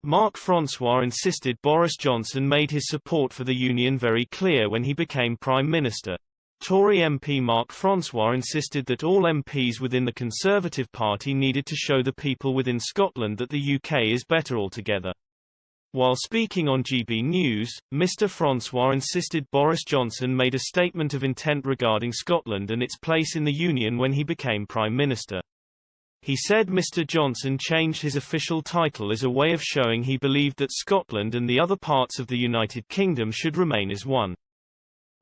Marc Francois insisted Boris Johnson made his support for the Union very clear when he became Prime Minister. Tory MP Marc Francois insisted that all MPs within the Conservative Party needed to show the people within Scotland that the UK is better altogether. While speaking on GB News, Mr Francois insisted Boris Johnson made a statement of intent regarding Scotland and its place in the Union when he became Prime Minister. He said Mr Johnson changed his official title as a way of showing he believed that Scotland and the other parts of the United Kingdom should remain as one.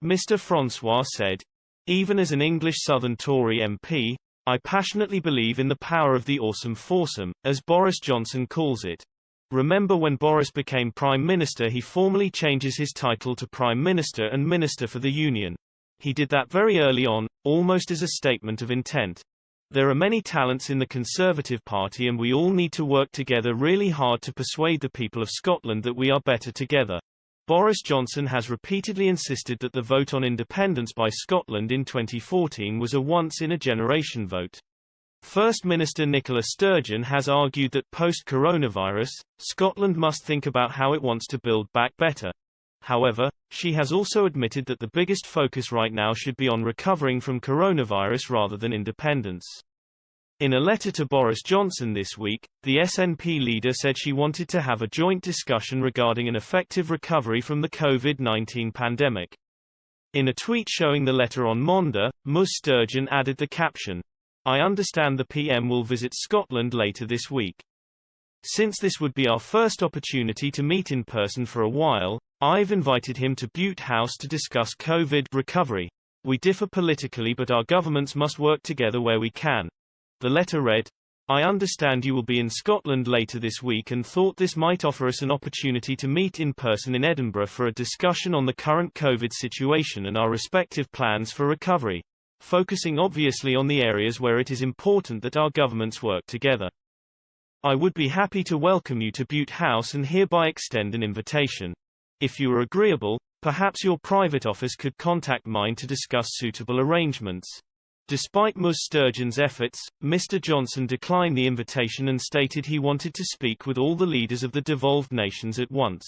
Mr Francois said, "Even as an English Southern Tory MP, I passionately believe in the power of the awesome foursome, as Boris Johnson calls it. Remember when Boris became Prime Minister he formally changes his title to Prime Minister and Minister for the Union. He did that very early on, almost as a statement of intent. There are many talents in the Conservative Party and we all need to work together really hard to persuade the people of Scotland that we are better together." Boris Johnson has repeatedly insisted that the vote on independence by Scotland in 2014 was a once-in-a-generation vote. First Minister Nicola Sturgeon has argued that post-coronavirus, Scotland must think about how it wants to build back better. However, she has also admitted that the biggest focus right now should be on recovering from coronavirus rather than independence. In a letter to Boris Johnson this week, the SNP leader said she wanted to have a joint discussion regarding an effective recovery from the COVID-19 pandemic. In a tweet showing the letter on Monday, Ms Sturgeon added the caption, "I understand the PM will visit Scotland later this week. Since this would be our first opportunity to meet in person for a while, I've invited him to Butte House to discuss COVID recovery. We differ politically but our governments must work together where we can." The letter read, "I understand you will be in Scotland later this week and thought this might offer us an opportunity to meet in person in Edinburgh for a discussion on the current COVID situation and our respective plans for recovery, focusing obviously on the areas where it is important that our governments work together. I would be happy to welcome you to Butte House and hereby extend an invitation. If you are agreeable, perhaps your private office could contact mine to discuss suitable arrangements." Despite Ms Sturgeon's efforts, Mr Johnson declined the invitation and stated he wanted to speak with all the leaders of the devolved nations at once.